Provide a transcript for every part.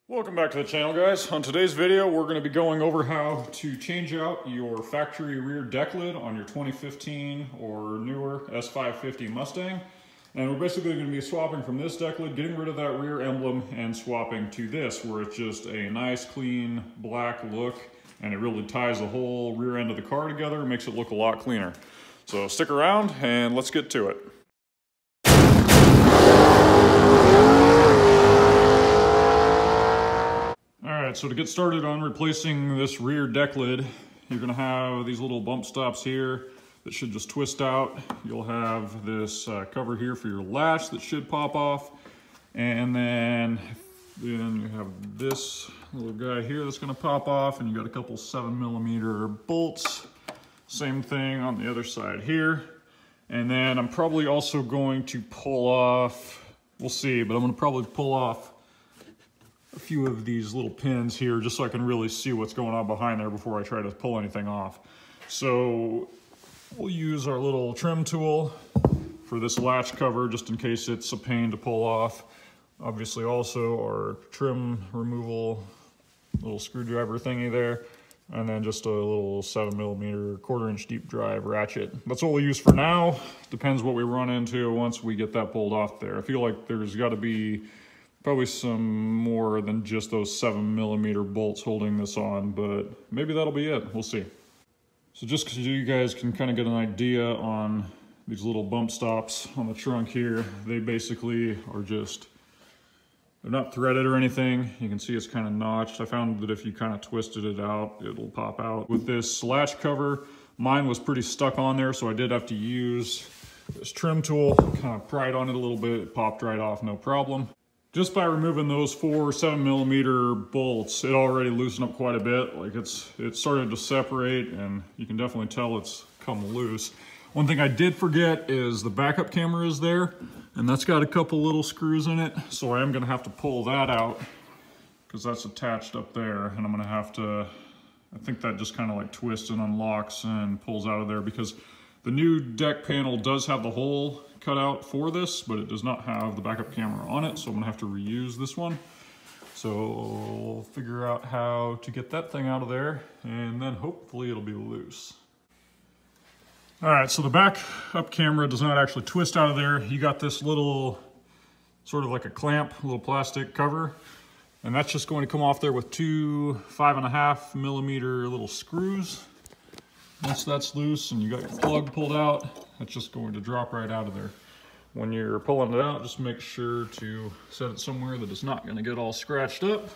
Welcome back to the channel, guys. On today's video, we're going to be going over how to change out your factory rear deck lid on your 2015 or newer S550 Mustang. And we're basically going to be swapping from this deck lid, getting rid of that rear emblem, and swapping to this, where it's just a nice, clean, black look, and it really ties the whole rear end of the car together and makes it look a lot cleaner. So stick around, and let's get to it. Alright, so to get started on replacing this rear deck lid, you're going to have these little bump stops here that should just twist out. You'll have this cover here for your latch that should pop off. And then you have this little guy here that's going to pop off, and you got a couple 7mm bolts. Same thing on the other side here. And then I'm probably also going to pull off, we'll see, but I'm going to probably pull off a few of these little pins here just so I can really see what's going on behind there before I try to pull anything off. So we'll use our little trim tool for this latch cover just in case it's a pain to pull off. Obviously also our trim removal little screwdriver thingy there, and then just a little 7mm 1/4 inch deep drive ratchet. That's what we'll use for now. Depends what we run into once we get that pulled off there. I feel like there's got to be probably some more than just those 7mm bolts holding this on, but maybe that'll be it. We'll see. So just so you guys can kind of get an idea on these little bump stops on the trunk here, they basically are just, they're not threaded or anything. You can see it's kind of notched. I found that if you kind of twisted it out, it'll pop out. With this latch cover, mine was pretty stuck on there, so I did have to use this trim tool, kind of pry it on it a little bit. It popped right off, no problem. Just by removing those 4 7mm bolts, it already loosened up quite a bit. Like it started to separate, and you can definitely tell it's come loose. One thing I did forget is the backup camera is there, and that's got a couple little screws in it. So I am gonna have to pull that out because that's attached up there, and I'm gonna have to, I think that just kind of like twists and unlocks and pulls out of there, because the new deck panel does have the hole cut out for this, but it does not have the backup camera on it, so I'm gonna have to reuse this one. So we'll figure out how to get that thing out of there, and then hopefully it'll be loose. All right, so the backup camera does not actually twist out of there. You got this little, sort of like a clamp, little plastic cover, and that's just going to come off there with 2 5.5mm little screws. Once that's loose and you got your plug pulled out, it's just going to drop right out of there. When you're pulling it out, just make sure to set it somewhere that it's not going to get all scratched up.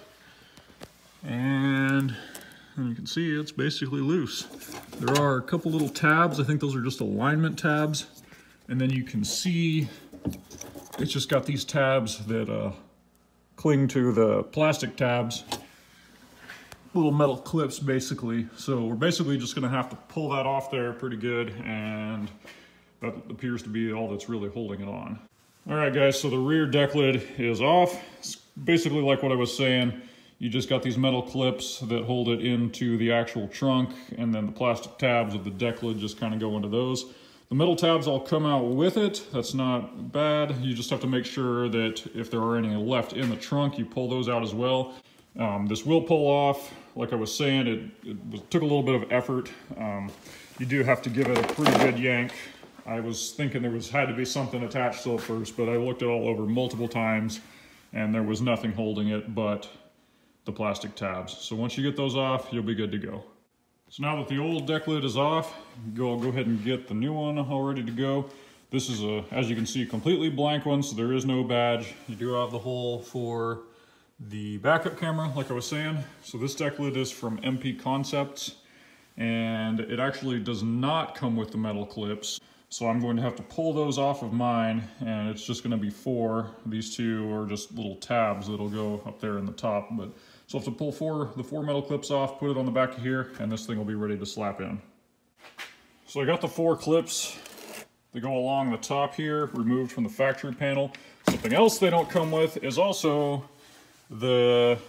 And you can see it's basically loose. There are a couple little tabs. I think those are just alignment tabs. And then you can see it's just got these tabs that cling to the plastic tabs. Little metal clips basically. So we're basically just gonna have to pull that off there pretty good, and that appears to be all that's really holding it on. All right guys, so the rear deck lid is off. It's basically like what I was saying. You just got these metal clips that hold it into the actual trunk, and then the plastic tabs of the deck lid just kind of go into those. The metal tabs all come out with it. That's not bad. You just have to make sure that if there are any left in the trunk, you pull those out as well. This will pull off. Like I was saying, it took a little bit of effort. You do have to give it a pretty good yank. I was thinking there had to be something attached to it first, but I looked it all over multiple times, and there was nothing holding it but the plastic tabs. So once you get those off, you'll be good to go. So now that the old deck lid is off, go ahead and get the new one all ready to go. This is, as you can see, a completely blank one, so there is no badge. You do have the hole for the backup camera, like I was saying. So this deck lid is from MP Concepts, and it actually does not come with the metal clips. So I'm going to have to pull those off of mine, and it's just going to be 4. These 2 are just little tabs that'll go up there in the top. But so I'll have to pull the 4 metal clips off, put it on the back of here, and this thing will be ready to slap in. So I got the 4 clips that go along the top here, removed from the factory panel. Something else they don't come with is also the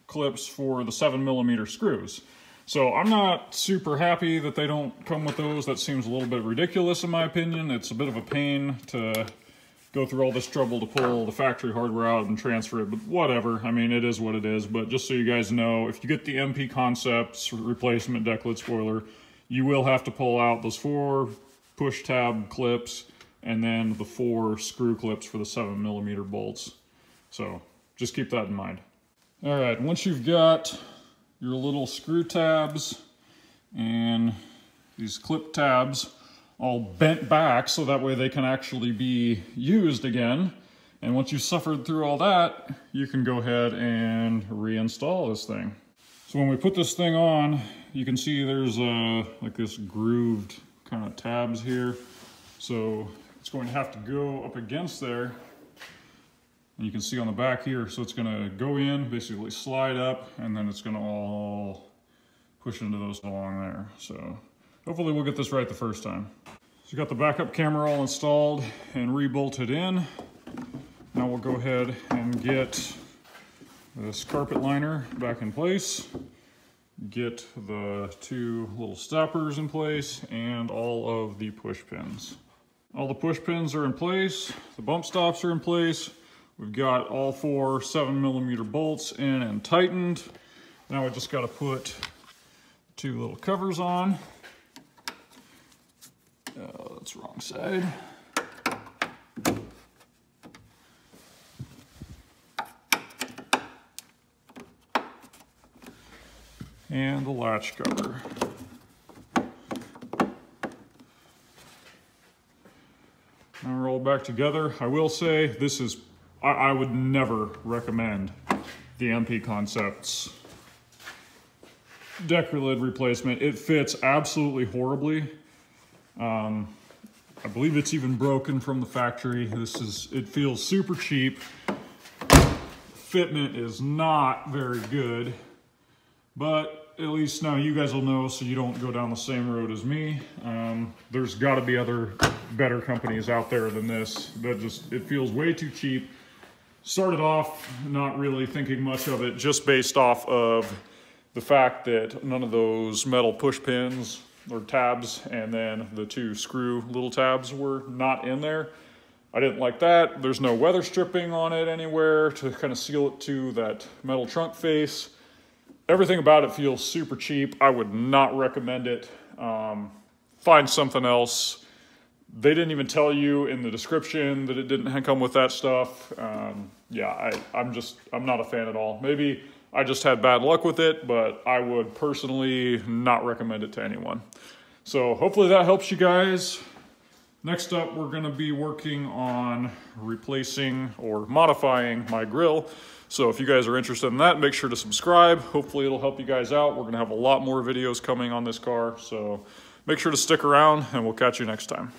clips for the 7mm screws. So I'm not super happy that they don't come with those. That seems a little bit ridiculous in my opinion. It's a bit of a pain to go through all this trouble to pull the factory hardware out and transfer it, but whatever. I mean, it is what it is. But just so you guys know, if you get the MP Concepts replacement Decklid spoiler, you will have to pull out those 4 push tab clips and then the 4 screw clips for the 7mm bolts. So just keep that in mind. All right, once you've got your little screw tabs and these clip tabs all bent back so that way they can actually be used again. And once you've suffered through all that, you can go ahead and reinstall this thing. So when we put this thing on, you can see there's like this grooved kind of tabs here. So it's going to have to go up against there. And you can see on the back here, so it's gonna go in, basically slide up, and then it's gonna all push into those along there. So hopefully we'll get this right the first time. So you got the backup camera all installed and rebolted in. Now we'll go ahead and get this carpet liner back in place, get the 2 little stoppers in place, and all of the push pins. All the push pins are in place, the bump stops are in place. We've got all 4 7mm bolts in and tightened. Now we just got to put 2 little covers on. That's the wrong side. And the latch cover. Now we're all back together. I will say this is, I would never recommend the MP Concepts Decklid replacement. It fits absolutely horribly. I believe it's even broken from the factory. It feels super cheap. Fitment is not very good, but at least now you guys will know so you don't go down the same road as me. There's got to be other better companies out there than this. It feels way too cheap. Started off not really thinking much of it, just based off of the fact that none of those metal push pins or tabs and then the 2 screw little tabs were not in there. I didn't like that. There's no weather stripping on it anywhere to kind of seal it to that metal trunk face. Everything about it feels super cheap. I would not recommend it. Find something else. They didn't even tell you in the description that it didn't come with that stuff. Yeah, I'm not a fan at all. Maybe I just had bad luck with it, but I would personally not recommend it to anyone. So hopefully that helps you guys. Next up, we're gonna be working on replacing or modifying my grill. So if you guys are interested in that, make sure to subscribe. Hopefully it'll help you guys out. We're gonna have a lot more videos coming on this car. So make sure to stick around and we'll catch you next time.